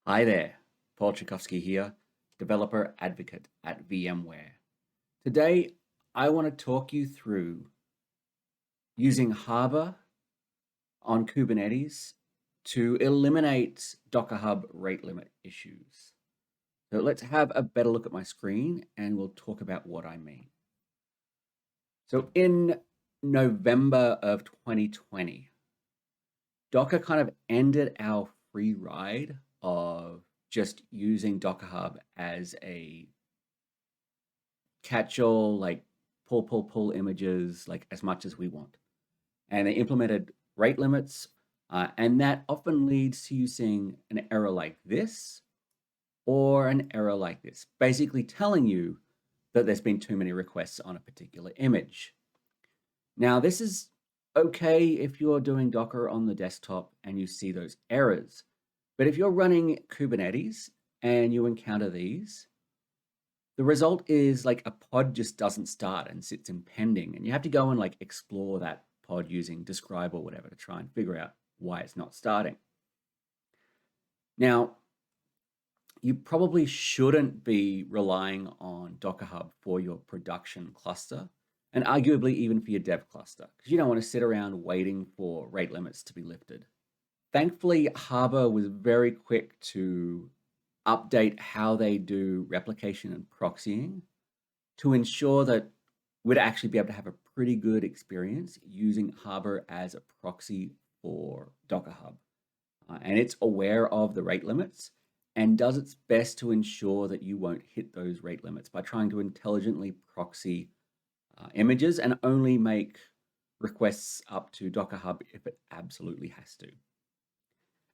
Hi there, Paul Tchaikovsky here, developer advocate at VMware. Today, I want to talk you through using Harbor on Kubernetes to eliminate Docker Hub rate limit issues. So let's have a better look at my screen and we'll talk about what I mean. So in November of 2020, Docker kind of ended our free ride of just using Docker Hub as a catch-all, like pull images, like as much as we want. And they implemented rate limits, and that often leads to you seeing an error like this or an error like this, basically telling you that there's been too many requests on a particular image. Now, this is okay if you're doing Docker on the desktop and you see those errors. But if you're running Kubernetes and you encounter these, the result is like a pod just doesn't start and sits in pending, and you have to go and like explore that pod using describe or whatever to try and figure out why it's not starting. Now, you probably shouldn't be relying on Docker Hub for your production cluster, and arguably even for your dev cluster, because you don't want to sit around waiting for rate limits to be lifted. Thankfully, Harbor was very quick to update how they do replication and proxying to ensure that we'd actually be able to have a pretty good experience using Harbor as a proxy for Docker Hub. And it's aware of the rate limits and does its best to ensure that you won't hit those rate limits by trying to intelligently proxy images and only make requests up to Docker Hub if it absolutely has to.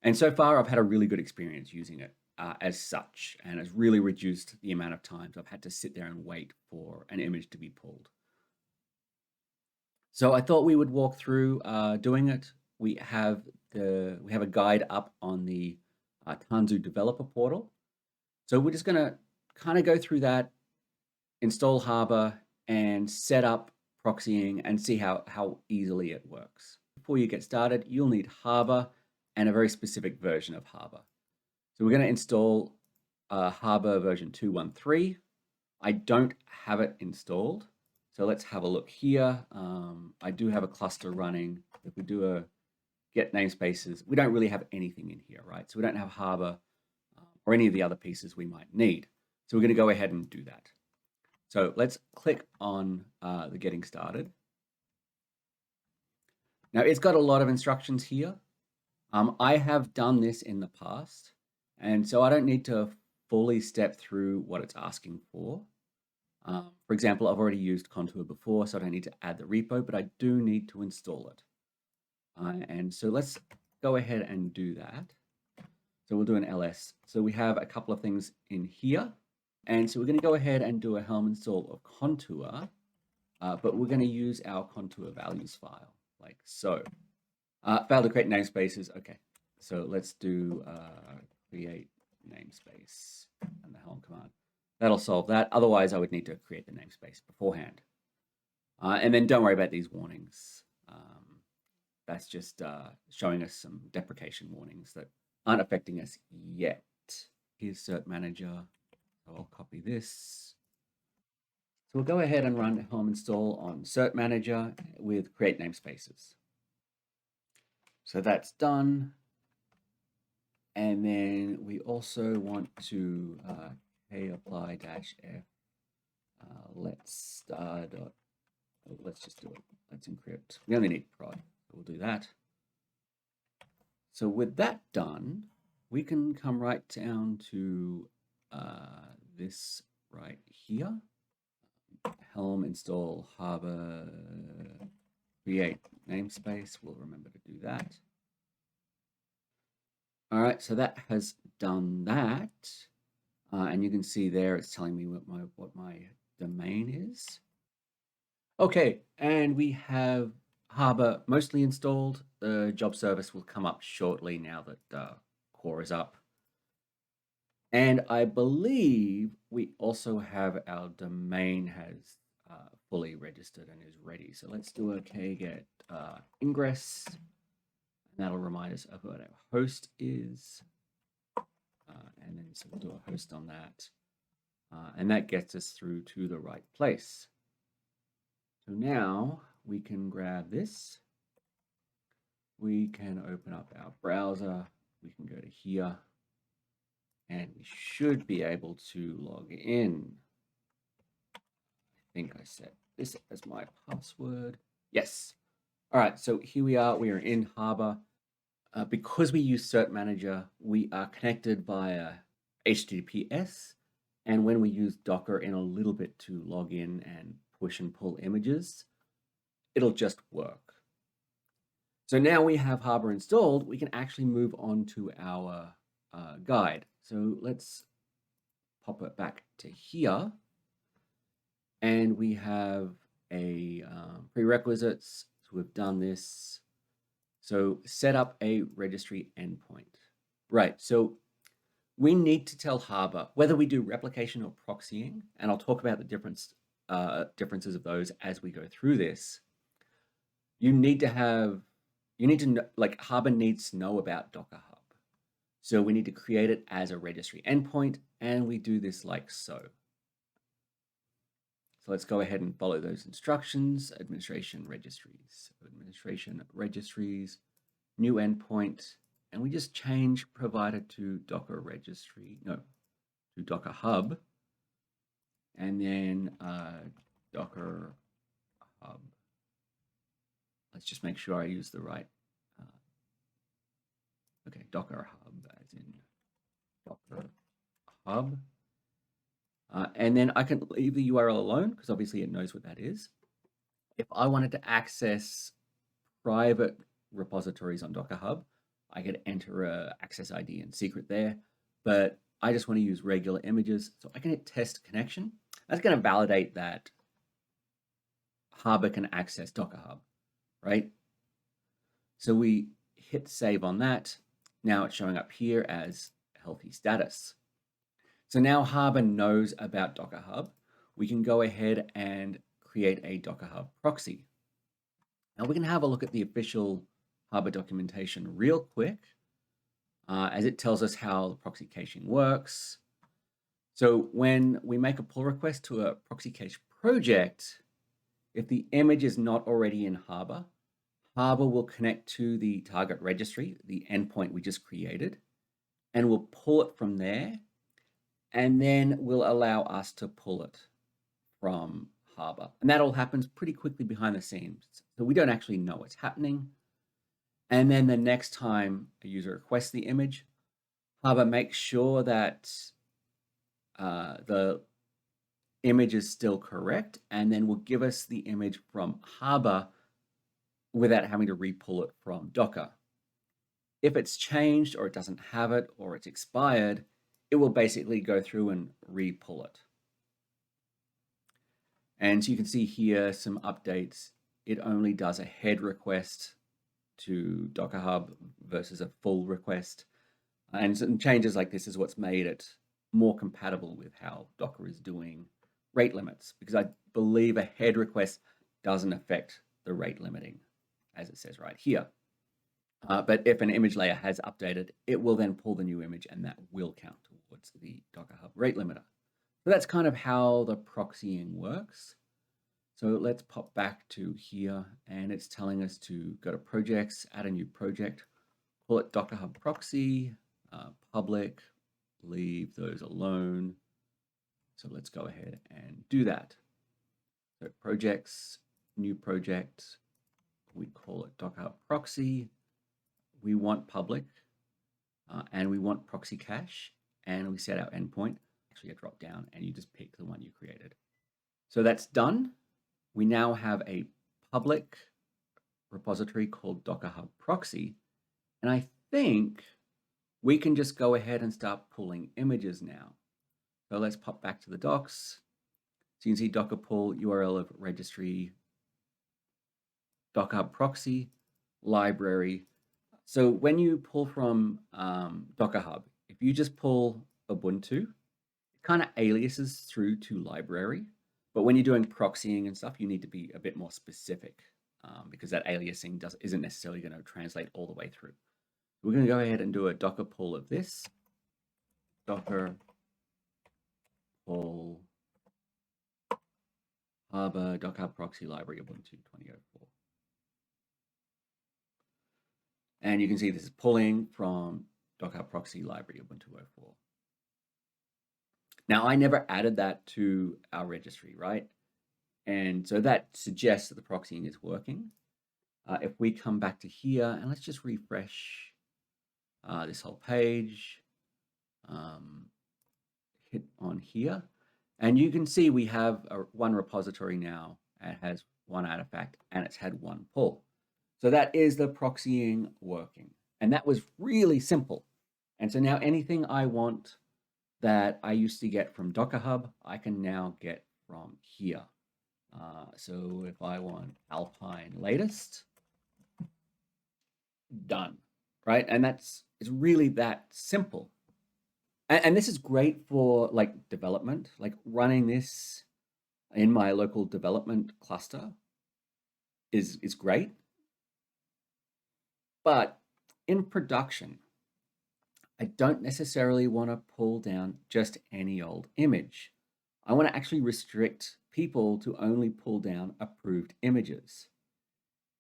And so far, I've had a really good experience using it as such, and it's really reduced the amount of times I've had to sit there and wait for an image to be pulled. So I thought we would walk through doing it. We have a guide up on the Tanzu developer portal. So we're just going to kind of go through that, install Harbor, and set up proxying and see how easily it works. Before you get started, you'll need Harbor and a very specific version of Harbor. So we're going to install Harbor version 2.13. I don't have it installed. So let's have a look here. I do have a cluster running. If we do a get namespaces, we don't really have anything in here, right? So we don't have Harbor or any of the other pieces we might need. So we're going to go ahead and do that. So let's click on the getting started. Now it's got a lot of instructions here. I have done this in the past, and so I don't need to fully step through what it's asking for. For example, I've already used Contour before, so I don't need to add the repo, but I do need to install it. And so let's go ahead and do that. So we'll do an ls. So we have a couple of things in here. And so we're going to go ahead and do a Helm install of Contour, but we're going to use our Contour values file, like so. Failed to create namespaces. Okay, so let's do create namespace and the Helm command. That'll solve that. Otherwise, I would need to create the namespace beforehand. And then don't worry about these warnings. That's just showing us some deprecation warnings that aren't affecting us yet. Here's Cert Manager. So I'll copy this. So we'll go ahead and run Helm install on Cert Manager with create namespaces. So that's done. And then we also want to kapply-f let's just do it. Let's encrypt. We only need prod. So we'll do that. So with that done, we can come right down to this right here. Helm install Harbor create namespace. We'll remember to do that. All right, so that has done that. And you can see there it's telling me what my domain is. Okay, and we have Harbor mostly installed. The job service will come up shortly now that core is up. And I believe we also have our domain has fully registered and is ready. So let's do a kget ingress. And that'll remind us of what our host is. and then so we'll do a host on that. And that gets us through to the right place. So now we can grab this. We can open up our browser. We can go to here. And we should be able to log in. I think I set this as my password. Yes. All right, so here we are. We are in Harbor. Because we use Cert Manager, we are connected via HTTPS. And when we use Docker in a little bit to log in and push and pull images, it'll just work. So now we have Harbor installed, we can actually move on to our guide. So let's pop it back to here. And we have a prerequisites. So we've done this. So set up a registry endpoint. Right, so we need to tell Harbor whether we do replication or proxying, and I'll talk about the differences of those as we go through this. You need to know, like Harbor needs to know about Docker Hub. So we need to create it as a registry endpoint, and we do this like so. So let's go ahead and follow those instructions. Administration registries, new endpoint, and we just change provider to Docker registry, no, to Docker Hub, and then Docker Hub. Let's just make sure I use the right, okay, Docker Hub as in Docker Hub. And then I can leave the URL alone because obviously it knows what that is. If I wanted to access private repositories on Docker Hub, I could enter a access ID and secret there, but I just want to use regular images. So I can hit test connection. That's going to validate that Harbor can access Docker Hub, right? So we hit save on that. Now it's showing up here as healthy status. So now Harbor knows about Docker Hub. We can go ahead and create a Docker Hub proxy. Now we can have a look at the official Harbor documentation real quick, as it tells us how the proxy caching works. So when we make a pull request to a proxy cache project, if the image is not already in Harbor, Harbor will connect to the target registry, the endpoint we just created, and we'll pull it from there, and then will allow us to pull it from Harbor. And that all happens pretty quickly behind the scenes. So we don't actually know what's happening. And then the next time a user requests the image, Harbor makes sure that the image is still correct, and then will give us the image from Harbor without having to re-pull it from Docker. If it's changed or it doesn't have it or it's expired, it will basically go through and re-pull it. And so you can see here some updates. It only does a head request to Docker Hub versus a full request. And some changes like this is what's made it more compatible with how Docker is doing rate limits, because I believe a head request doesn't affect the rate limiting, as it says right here. But if an image layer has updated, it will then pull the new image, and that will count towards the Docker Hub rate limiter. So that's kind of how the proxying works. So let's pop back to here, and it's telling us to go to projects, add a new project, call it Docker Hub Proxy, public, leave those alone. So let's go ahead and do that. So projects, new project, we call it Docker Hub Proxy. We want public, and we want proxy cache, and we set our endpoint. Actually, a drop down, and you just pick the one you created. So that's done. We now have a public repository called Docker Hub Proxy, and I think we can just go ahead and start pulling images now. So let's pop back to the docs. So you can see Docker pull URL of registry, Docker Hub Proxy, library. So when you pull from Docker Hub, if you just pull Ubuntu, it kind of aliases through to library. But when you're doing proxying and stuff, you need to be a bit more specific because that aliasing isn't necessarily going to translate all the way through. We're going to go ahead and do a Docker pull of this. Docker pull Harbor Docker Proxy Library Ubuntu 2004. And you can see this is pulling from Docker Proxy Library Ubuntu 04. Now, I never added that to our registry, right? And so that suggests that the proxying is working. If we come back to here, and let's just refresh this whole page, hit on here, and you can see we have one repository now. It has one artifact, and it's had one pull. So that is the proxying working. And that was really simple. And so now anything I want that I used to get from Docker Hub, I can now get from here. So if I want Alpine latest, done, right? And it's really that simple. And this is great for like development, like running this in my local development cluster is great. But in production, I don't necessarily want to pull down just any old image. I want to actually restrict people to only pull down approved images.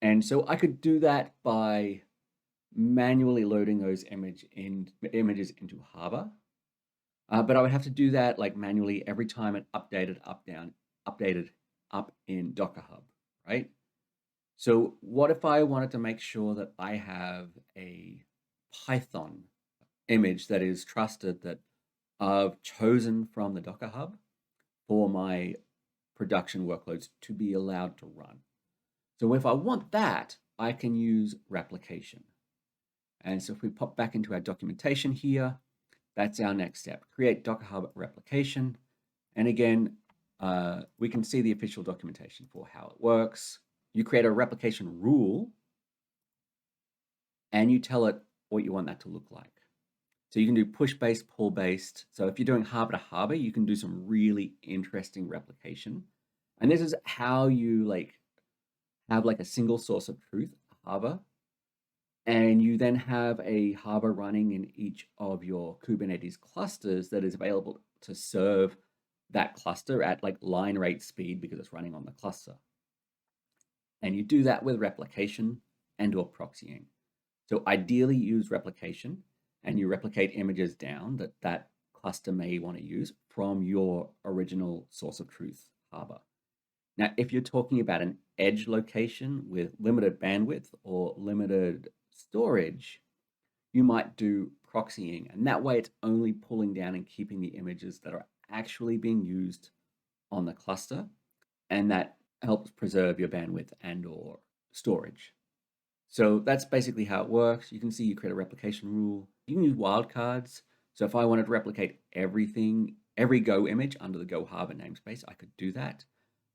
And so I could do that by manually loading those images into Harbor. But I would have to do that like manually every time it updated up in Docker Hub, right? So what if I wanted to make sure that I have a Python image that is trusted, that I've chosen from the Docker Hub for my production workloads to be allowed to run? So if I want that, I can use replication. And so if we pop back into our documentation here, that's our next step. Create Docker Hub replication. And again, we can see the official documentation for how it works. You create a replication rule and you tell it what you want that to look like. So you can do push-based, pull-based. So if you're doing harbor to harbor, you can do some really interesting replication. And this is how you have like a single source of truth, harbor, and you then have a harbor running in each of your Kubernetes clusters that is available to serve that cluster at like line rate speed because it's running on the cluster. And you do that with replication and or proxying. So ideally use replication, and you replicate images down that cluster may want to use from your original source of truth harbor. Now, if you're talking about an edge location with limited bandwidth or limited storage, you might do proxying, and that way it's only pulling down and keeping the images that are actually being used on the cluster, and that helps preserve your bandwidth and or storage. So that's basically how it works. You can see you create a replication rule. You can use wildcards. So if I wanted to replicate everything, every Go image under the Go Harbor namespace, I could do that.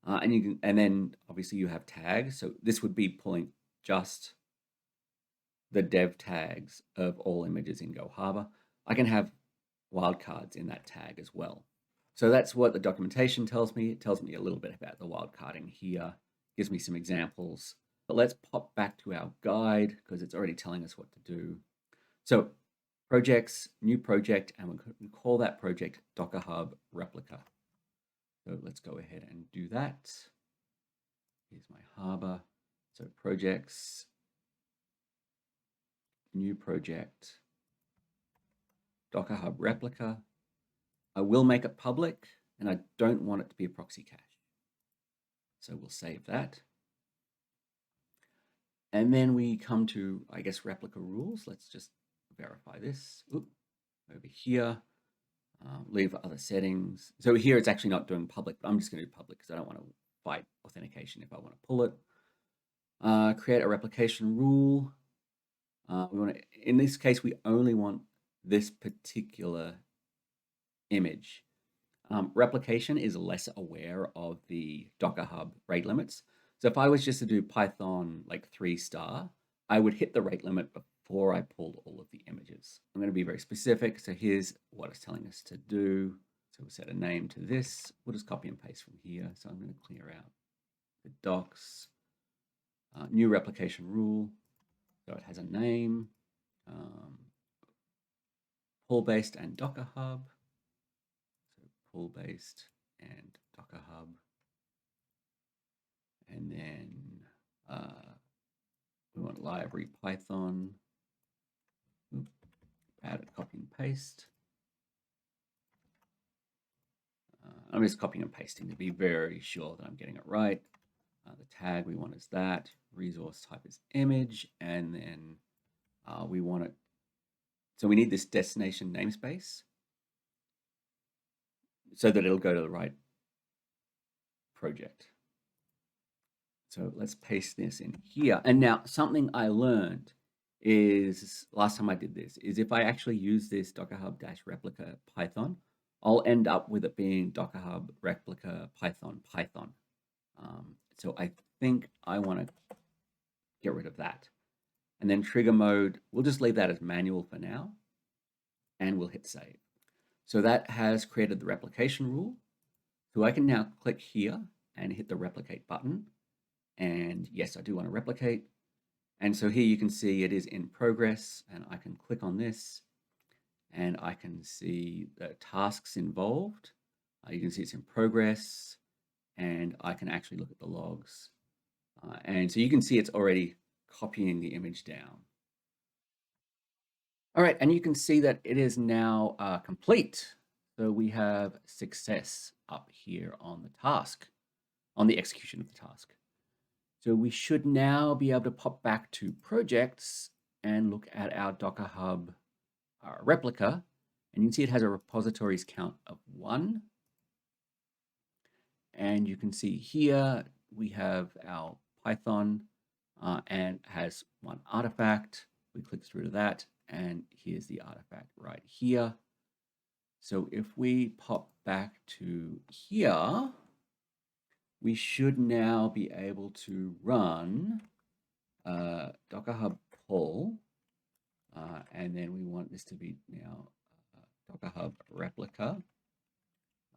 And then obviously you have tags. So this would be pulling just the dev tags of all images in Go Harbor. I can have wildcards in that tag as well. So that's what the documentation tells me. It tells me a little bit about the wildcarding here, gives me some examples. But let's pop back to our guide because it's already telling us what to do. So projects, new project, and we call that project Docker Hub Replica. So let's go ahead and do that. Here's my harbor. So projects, new project, Docker Hub Replica. I will make it public, and I don't want it to be a proxy cache. So we'll save that. And then we come to, I guess, Replica Rules. Let's just verify this. Oop, over here, leave other settings. So here it's actually not doing public, but I'm just going to do public because I don't want to fight authentication if I want to pull it. Create a replication rule. We want to, in this case, we only want this particular image. Replication is less aware of the Docker Hub rate limits. So if I was just to do Python like 3-star, I would hit the rate limit before I pulled all of the images. I'm going to be very specific. So here's what it's telling us to do. So we'll set a name to this. We'll just copy and paste from here. So I'm going to clear out the docs. New replication rule. So it has a name. pull-based and Docker Hub. So pull-based and Docker Hub. And then we want library Python. Add it, copy and paste. I'm just copying and pasting to be very sure that I'm getting it right. The tag we want is that. Resource type is image. And then we want it. So we need this destination namespace so that it'll go to the right project. So let's paste this in here. And now something I learned is, last time I did this, is if I actually use this Docker Hub -replica Python, I'll end up with it being Docker Hub replica Python. So I think I want to get rid of that. And then trigger mode, we'll just leave that as manual for now, and we'll hit save. So that has created the replication rule. So I can now click here and hit the replicate button. And yes, I do want to replicate. And so here you can see it is in progress, and I can click on this and I can see the tasks involved. You can see it's in progress, and I can actually look at the logs. And so you can see it's already copying the image down. All right, and you can see that it is now complete. So we have success up here on the task, on the execution of the task. So we should now be able to pop back to projects and look at our Docker Hub replica. And you can see it has a repositories count of 1. And you can see here we have our Python and has 1 artifact. We click through to that, and here's the artifact right here. So if we pop back to here, we should now be able to run Docker Hub pull, and then we want this to be now Docker Hub replica,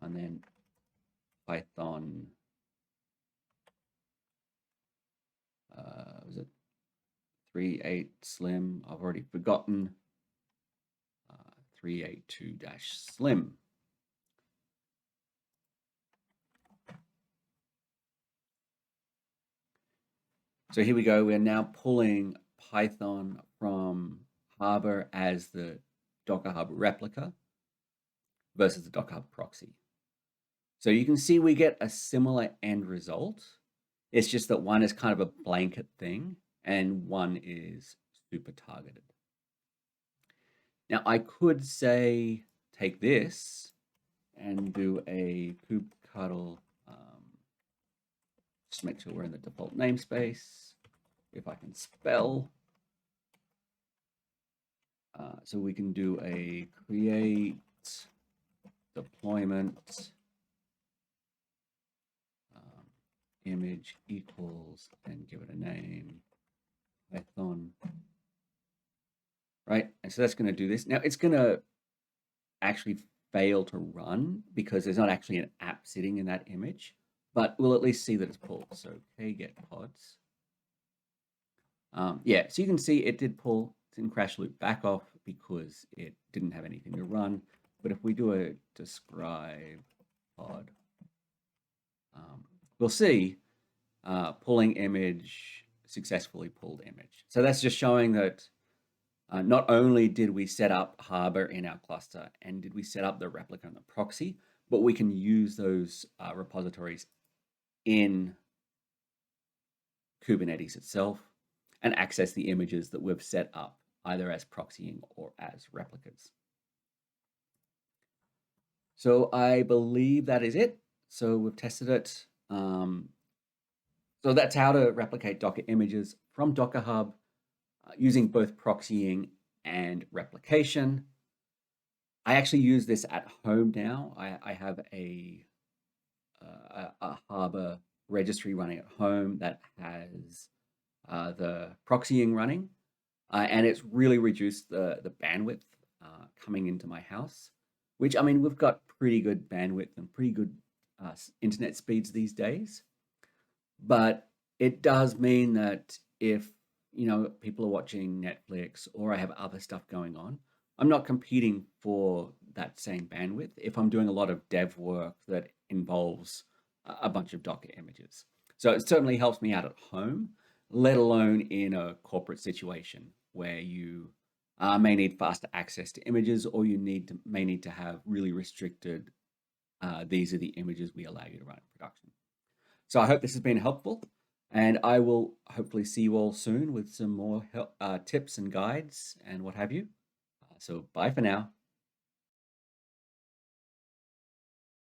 and then Python, was it 3.8 slim? I've already forgotten. 3.82-slim. So here we go. We're now pulling Python from Harbor as the Docker Hub replica versus the Docker Hub proxy. So you can see we get a similar end result. It's just that one is kind of a blanket thing and one is super targeted. Now I could say, take this and do a kubectl, just make sure we're in the default namespace, if I can spell. So we can do a create deployment image equals and give it a name, Python. Right, and so that's going to do this. Now it's going to actually fail to run because there's not actually an app sitting in that image, but we'll at least see that it's pulled. So kget pods. Yeah, so you can see it did pull. It's in crash loop back off because it didn't have anything to run. But if we do a describe pod, we'll see pulling image, successfully pulled image. So that's just showing that not only did we set up Harbor in our cluster and did we set up the replica and the proxy, but we can use those repositories in Kubernetes itself and access the images that we've set up either as proxying or as replicas. So I believe that is it. So we've tested it. So that's how to replicate Docker images from Docker Hub using both proxying and replication. I actually use this at home now. I have a Harbor registry running at home that has the proxying running, and it's really reduced the bandwidth coming into my house, which, I mean, we've got pretty good bandwidth and pretty good internet speeds these days. But it does mean that if, you know, people are watching Netflix or I have other stuff going on, I'm not competing for that same bandwidth if I'm doing a lot of dev work that involves a bunch of Docker images. So it certainly helps me out at home, let alone in a corporate situation where you may need faster access to images, or you may need to have really restricted, these are the images we allow you to run in production. So I hope this has been helpful, and I will hopefully see you all soon with some more tips and guides and what have you. So bye for now.